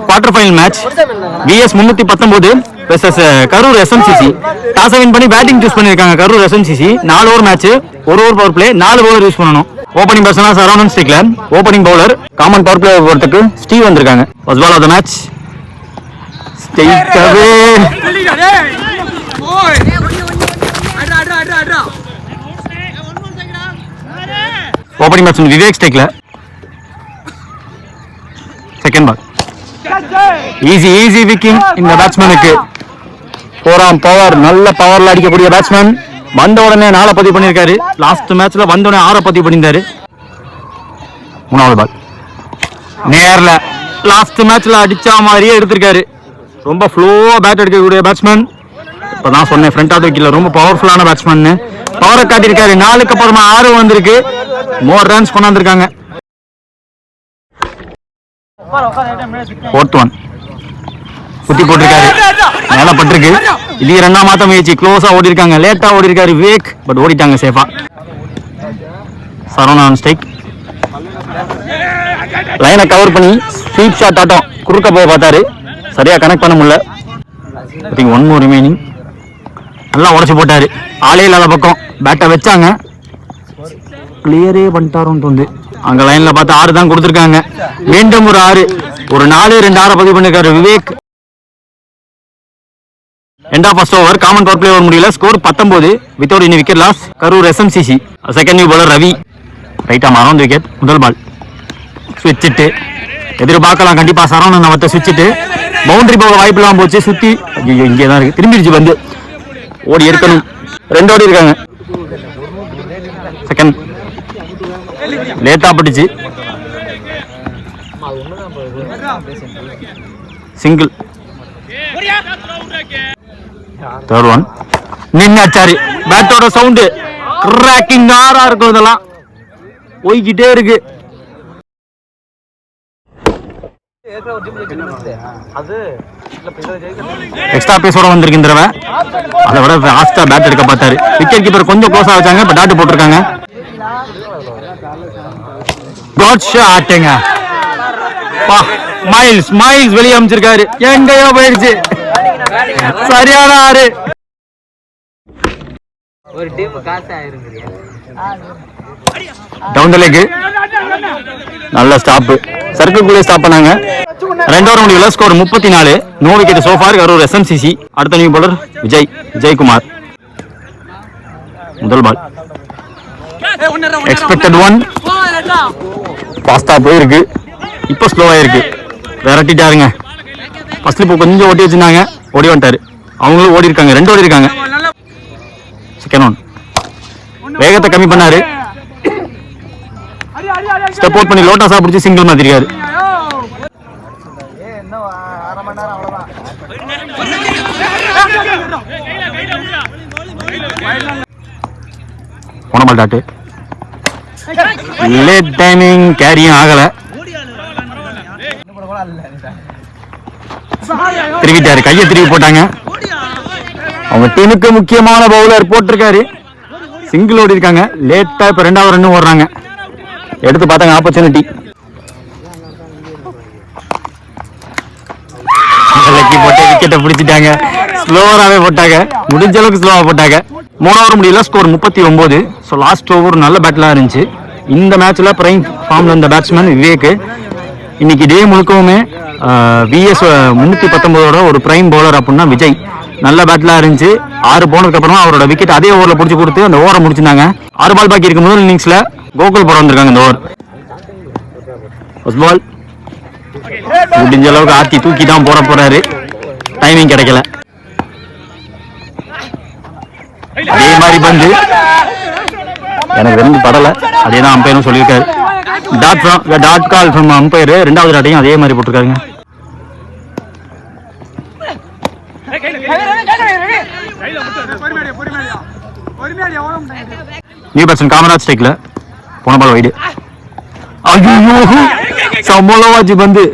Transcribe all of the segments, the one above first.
Quarter final match VS 319 versus Karur SMCC. Toss win பண்ணி batting choose பண்ணிருக்காங்க Karur SMCC. 4 over match, ஒரு over power play, 4 bowler use பண்ணணும். Opening பர்சனா சரவணன் ஸ்டிக்ல, opening bowler common power play போறதுக்கு Steve வந்திருக்காங்க. First ball of the match straight away. Opening batsman Vivek ஸ்டிக்ல. Second ball easy விக்கிங் இந்த பேட்ஸ்மேனுக்கு. போராம் பவர், நல்ல பவர்ல அடிக்கக்கூடிய பேட்ஸ்மேன். வந்த உடனே 4 பதிவு பண்ணிருக்காரு. லாஸ்ட் மேட்ச்ல வந்த உடனே 6 பதிவு பண்ணியிருந்தாரு. மூணாவது பால் நேர்ல லாஸ்ட் மேட்ச்ல அடிச்சா மாதிரியே எடுத்திருக்காரு. ரொம்ப ஃப்ளோவா பேட் அடிக்கக்கூடிய பேட்ஸ்மேன். இப்பதான் சொன்னேன் ஃப்ரண்ட் ஆஃப் தி விக்கெட்ல ரொம்ப பவர்ஃபுல்லான பேட்ஸ்மேன். பவரை காட்டியிருக்காரு. 4க்கு அப்புறமா 6 வந்திருக்கு. மோர் ரன்ஸ் கொண்டாந்துருக்காங்க. ஃபோர்த் ஒன் குத்தி போட்டிருக்காரு, மேல பட்டிருக்கு. இது ரெண்டா மாத்த முயற்சி, க்ளோஸா ஓடி இருக்காங்க, லேட்டா ஓடி இருக்காரு விவேக், பட் ஓடிட்டாங்க சேஃபா. சரவணன் ஸ்ட்ரைக், லைனை கவர் பண்ணி ஸ்வீப் ஷாட் ஆட்டம் குறுக்க போய் பார்த்தாரு, சரியா கனெக்ட் பண்ண முடியல. One more remaining. நல்லா உடச்சு போட்டாரு. ஆளே இல்லாத பக்கம் பேட்டை வச்சாங்க, கிளியரே பண்ணிட்டாருன்னு தோணுது. அங்க லைன்ல பார்த்து 6 தான் கொடுத்துருக்காங்க. மீண்டும் ஒரு 6, ஒரு 4-2 பதிவு பண்ணிருக்காரு Vivek. End of first over, common power play over முடியல. Score 19 without any wicket loss. Karur SMCC. Second new bowler Ravi, ரைட்டா மறந்து விக்கெட். முதல் பால் ஸ்விட்சிட்டு எதிர்பார்க்கலாம் கண்டிப்பா சரவணன் அவத்தை ஸ்விட்சிட்டு பவுண்டரி போக வாய்ப்பு இல்லாம போச்சு. சுத்தி இங்கே தான் இருக்கு, திரும்பிடுச்சு வந்து ஓடி இருக்கணும். 2 ஓடி இருக்காங்க. செகண்ட் லேட்டா பட்டுச்சு, சிங்கிள். தேர்ட் ஒன் நின்னாச்சாரி, பேட்டோட சவுண்டு கிராக்கிங் ஆரா இருக்கும். இதெல்லாம் போய்கிட்டே இருக்கு. எக்ஸ்ட்ரா பேஸோட வந்திருக்கு இந்த தடவை. அதை விட ஃபாஸ்டா பேட் எடுக்க பார்த்தாரு. விக்கெட் கீப்பர் கொஞ்சம் க்ளோஸா வச்சாங்க, பட் டாட் போட்டிருக்காங்க. காட் ஷாட்டுங்க. மைல்ஸ் வெளியே அமைச்சிருக்காரு, எங்கயோ போயிடுச்சு. சரியான 6. ஒரு டீம் காசு ஆயிருக்குது. டவுன் தி லெக், நல்ல ஸ்டாப், சர்க்கிள்குள்ளே ஸ்டாப் பண்ணாங்க. 2 ஓவர் முடியல. Score 34. No wicket so far Karur SMCC. அடுத்த நியூ பவுலர் விஜய்குமார். முதல் பால் எக்ஸ்பெக்டட் 1, ஃபாஸ்டா போயிருக்கு, இப்போ ஸ்லோவா இருக்கு. விரட்டிட்டாருங்க. ஃபர்ஸ்ட் இப்போ கொஞ்சம் ஓட்டி வச்சிருந்தாங்க, ஓடி வந்துட்டாரு. அவங்களும் ஓடி இருக்காங்க, 2 ஓடி இருக்காங்க. செகண்ட் ஒன் வேகத்தை கம்மி பண்ணாரு, ஸ்டெப் அவுட் பண்ணி லோட்டாஸா பிடிச்சி சிங்கிள் மாத்திருக்காரு. போன பால் டாட்டு, லேட் டைமிங், கேரியும் ஆகல. திருவிட்டாரு, கையை திருவி போட்டாங்க. அவங்க டீமுக்கு முக்கியமான பவுலர் போட்டிருக்காரு. சிங்கிள் ஓடி இருக்காங்க. லேட்டா இப்ப 2வது ரன் ஓடுறாங்க. எடுத்து பார்த்தாங்க ஆப்பர்ச்சுனிட்டி. போட்டு விக்கெட்டை பிடிச்சிட்டாங்க. ஸ்லோவராகவே போட்டாங்க, முடிஞ்ச அளவுக்கு ஸ்லோவா போட்டாங்க. 3 ஓவர் முடியல. ஸ்கோர் 39. ஸோ லாஸ்ட் ஓவர் நல்ல பேட்லாம் இருந்துச்சு. இந்த மேட்ச்ல பிரைம் ஃபார்ம்ல இருந்த பேட்ஸ்மேன் விவேக். இன்னைக்கு டே முழுக்கவுமே விஎஸ் 319ஓட ஒரு பிரைம் பவுலர் அப்படின்னா விஜய். நல்ல பேட்லாம் இருந்துச்சு. 6 போனதுக்கு அப்புறமா அவரோட விக்கெட் அதே ஓவரில் பிடிச்சி கொடுத்து அந்த ஓவரை முடிச்சிருந்தாங்க. 6 பால் பாக்கி இருக்கு. முதல் இன்னிங்ஸ்ல கோகுல் போட வந்திருக்காங்க இந்த ஓவர். ஃபர்ஸ்ட் பால் முடிஞ்ச அளவுக்கு ஆத்தி தூக்கி தான் போட போறாரு. டைமிங் கிடைக்கல. அதே மாதிரி பந்து எனக்கு 2 படல. அதே தான் அம்பையரும் சொல்லியிருக்காரு. Dot call from umpire. 2வது டாட்டையும் அதே மாதிரி போட்டிருக்காருங்க. நியூ பேட்ஸ்மேன் காமராஜ் ஸ்ட்ரைக்ல. போன பால் வைடு. ஐயோ சம்பளவாச்சு பந்து.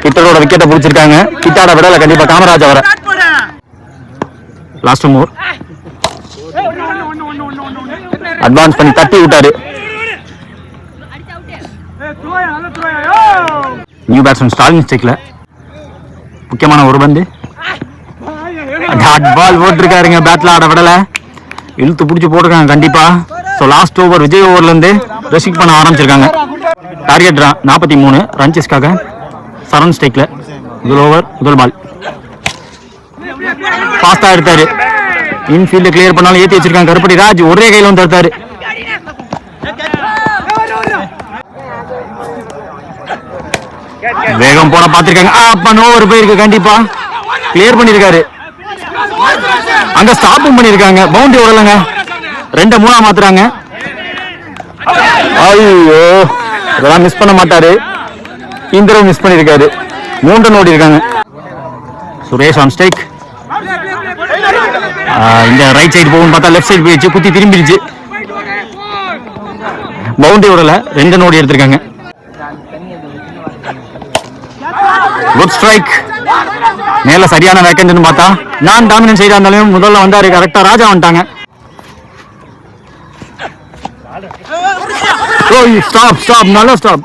கிட்டரோட விக்கெட்டை பிடிச்சிருக்காங்க. கிட்டாட விடல கண்டிப்பா காமராஜ் அவரை. லாஸ்ட் மோர் அட்வான்ஸ் பண்ணி தட்டி விட்டாரு. நியூ பேட்ஸ்மேன் ஸ்டாலின் ஸ்டிக்ல முக்கியமான ஒரு பந்து டாட் பால் போட்டிருக்காருங்க. பேட்ல ஆட விடல, இழுத்து பிடிச்சி போட்டிருக்காங்க கண்டிப்பா. ஸோ லாஸ்ட் ஓவர் விஜய் ஓவர்ல இருந்து ரெஸ்ட்ரிக்ட் பண்ண ஆரம்பிச்சிருக்காங்க. டார்கெட் 43 ரன்சஸ்க்காக சரண் ஸ்டிக்ல முதல் ஓவர் முதல் பால் ஃபாஸ்டா எடுத்தாரு. இன்ஃபீல்டு கிளியர் பண்ணாலும் ஏற்றி வச்சிருக்காங்க. கருப்பட்டி ராஜ் ஒரே கையில வந்து எடுத்தாரு. வேகம் போட பார்த்திருக்காங்க. அப்ப ஓவர் போயிருக்கு, கண்டிப்பா கிளியர் பண்ணிருக்காரு. அங்க ஸ்டாப்பும் பண்ணிருக்காங்க. பவுண்டரி விடலங்க. 2-3 மாத்துறாங்க. ஐயோ இதெல்லாம் மிஸ் பண்ண மாட்டாரு. இந்த மிஸ் பண்ணிருக்காரு. 3 ஓடி இருக்காங்க. Suresh on strike. இந்த ரைட் சைடு போகும் பார்த்தா லெஃப்ட் சைடு போயிடுச்சு, குத்தி திரும்பிடுச்சு. பவுண்டரி விடல, 2 ஓடி எடுத்திருக்காங்க. Good strike. மேல சரியான வேக்கன்ட்னு பார்த்தா நான் டாமினன்ட் சைடா இருந்தாலும் முதல்ல வந்தாரு, கரெக்டா ராஜா வந்துட்டாங்க. ஸ்டாப் ஸ்டாப், நல்ல ஸ்டாப்.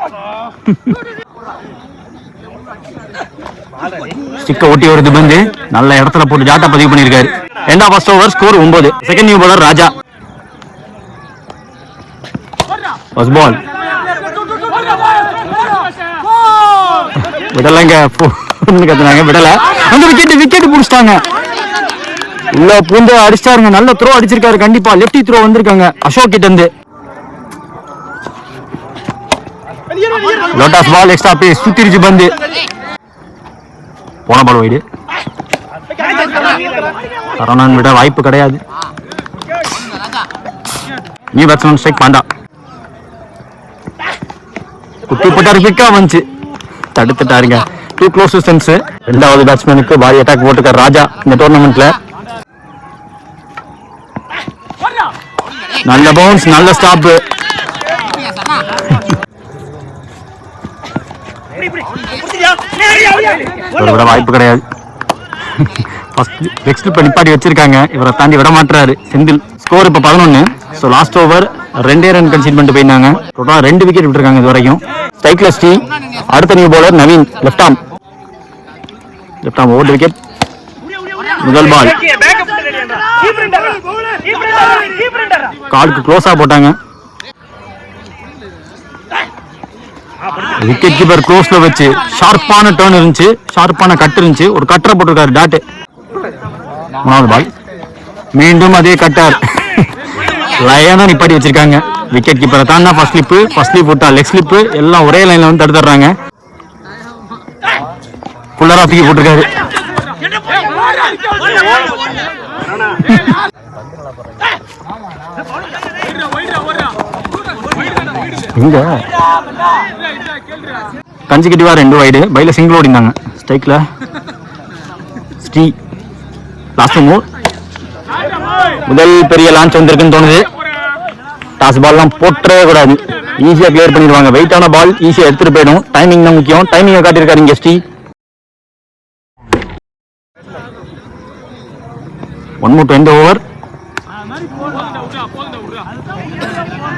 ஸ்டிக்க ஒட்டி வருது பந்து, நல்ல இடத்துல போட்டு ஜாட்டா பதிவு பண்ணிருக்காரு. ரெண்டா first over score 9. Second new bowler Raja. First ball விடலங்க, கத்துனாங்க விடல. அந்த விக்கெட் புடிச்சிட்டாங்க. உள்ள பூந்து அடிச்சாருங்க. நல்ல த்ரோ அடிச்சிருக்காரு கண்டிப்பா. லெஃப்டி த்ரோ வந்திருக்காங்க அசோக் கிட்ட இருந்து. லோட்டாஸ் பால் எக்ஸ்ட்ரா பேஸ் சுத்திருச்சு பந்து. போன பால் வைடு. சரவணன் விட வாய்ப்பு கிடையாது. New batsman strike Panda. குத்தி போட்டாரு, பிக்கா வந்துச்சு, தடுத்துட்டாருங்க. 2 க்ளோஸ் டிஸ்டன்ஸ். ரெண்டாவது பேட்ஸ்மேனுக்கு பாடி அட்டாக் போட்டுக்கார் ராஜா இந்த டோர்னமெண்ட்ல. நல்ல பவுன்ஸ், நல்ல ஸ்டாப். விட வாய்ப்பு கிடையாது. நிப்பாட்டி வச்சிருக்காங்க. இவரை தாண்டி விட மாட்டாரு செந்தில். ஸ்கோர் இப்ப 11. So last over 2 run conceit பண்ணிட்டு போயிருந்தாங்க. டோட்டலா 2 விக்கெட் விட்டுருக்காங்க இது வரைக்கும். ஸ்ட்ரைக்ல ஸ்ரீ. அடுத்த new bowler Naveen. Left arm over wicket. முதல் பால் காலுக்கு க்ளோஸா போட்டாங்க. விக்கெட் கீப்பர் க்ளோஸ்ல வச்சு ஷார்ப்பான டர்ன் இருந்துச்சு, ஷார்ப்பான கட் இருந்துச்சு. ஒரு கட்டரை போட்டிருக்காரு டாட். மூணாவது பால் மீண்டும் அதே கட்டர். லயனா நிப்பாட்டி வச்சிருக்காங்க. விக்கெட் கீப்பரை தாண்டா ஃபர்ஸ்ட் ஸ்லிப் விட்டா லெக் ஸ்லிப் எல்லாம் ஒரே லைன்ல வந்து தடுத்துறாங்க. புல்லரா தூக்கி போட்டிருக்காரு. இங்க கன்சிகூட்டிவா 2 வைடு, பைல சிங்கிள் ஓடிந்தாங்க. ஸ்ட்ரைக்ல ஸ்ரீ. Last move. முதல் பெரிய லான்ச் வந்திருக்குன்னு தோணுது. டாஸ் பால்லாம் போட்டவே கூடாது, ஈஸியா கிளியர் பண்ணிடுவாங்க. வெயிட்டான பால் ஈஸியா எடுத்துட்டு போயிடும். டைமிங் தான் முக்கியம். டைமிங்கை காட்டியிருக்காரு இங்க ஸ்ரீ. 1 ஓவர்.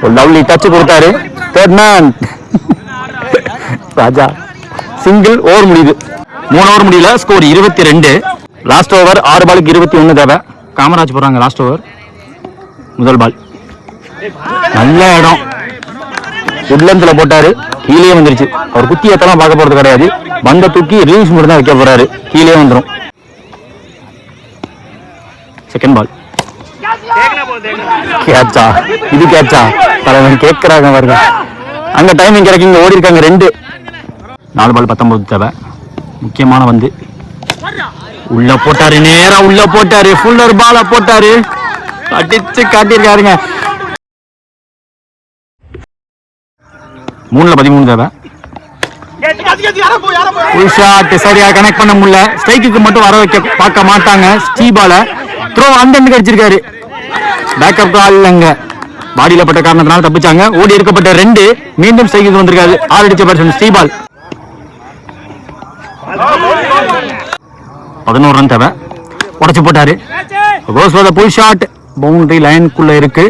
ஒரு லவ்லி டச் கொடுத்தாரு. தேர்ட் மேன் ராஜா. சிங்கிள். ஓவர் முடியுது. 3 ஓவர் முடியல. ஸ்கோர் 22. லாஸ்ட் ஓவர் 6 பாலுக்கு 21 தேவை. காமராஜ் போறாங்க லாஸ்ட் ஓவர். முதல் பால் நல்ல இடம், உட்லன்ஸ்ல போட்டாரு, கீழே வந்துருச்சு. அவர் குத்தி ஏத்தலாம் பார்க்க போறது கிடையாது. பந்த தூக்கி ரிலீஸ் மட்டும் தான் வைக்க போறாரு, கீழே வந்துடும். செகண்ட் பால் கேட்சா. இது கேட்சா தலைவன் கேட்கிறாங்க பாருங்க. அங்க டைமிங் கிடைக்கும். இங்க ஓடி இருக்காங்க 2. 4 பால் 19 தேவை. முக்கியமான வந்து உள்ள போட்டாரு, நேரா உள்ள போட்டாரு. ஃபுல்லர் பால போட்டாரு, அடிச்சு காட்டியிருக்காருங்க. 3-13 தேவை. ஃபுல் ஷாட் சரியா கனெக்ட் பண்ண முடியல. ஸ்ட்ரைக்குக்கு மட்டும் வர வைக்க பார்க்க மாட்டாங்க. ஸ்டீபால த்ரோ அந்த அடிச்சிருக்காரு. பேக்கப் கால் அங்க பாடியில பட்ட காரணத்தினால தப்பிச்சாங்க. ஓடி இருக்கப்பட்ட 2 மீண்டும் ஸ்ட்ரைக்கு வந்திருக்காரு. 6 அடிச்ச பேட்ஸ்மேன் ஸ்டீபால். 11 ரன் தேவை. உடச்சு போட்டாரு. புல் ஷாட் பவுண்டரி லைனுக்குள்ள இருக்கு.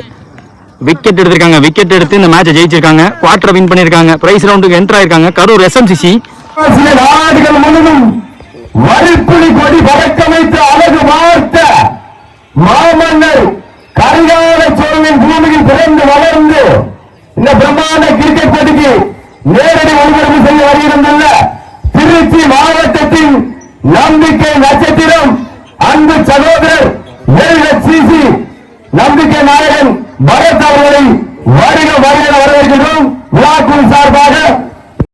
விக்கெட் எடுத்திருக்காங்க. விக்கெட் எடுத்து இந்த மேட்சை ஜெயிச்சிருக்காங்க. குவார்டர் வின் பண்ணிருக்காங்க. பிரைஸ் ரவுண்டுக்கு என்டர் ஆயிருக்காங்க. கரூர் SMCC சில நாடுகள் முழுவதும் வரிப்புலி கொடி பறக்கமைத்து அழகு பார்த்த மாமன்னர் கரிகால சோழனின் பூமியில் பிறந்து வளர்ந்து இந்த பிரம்மாண்ட கிரிக்கெட் போட்டிக்கு நேரடி ஒளிபரப்பு செய்ய வருகின்றன திருச்சி மாவட்டத்தின் நம்பிக்கை நட்சத்திரம் அன்பு சகோதரர் LHCC நம்பிக்கை நாயகன் பரத் அவர்களை வருக வருகிற வரவேற்கிறோம் விழாக்குழு சார்பாக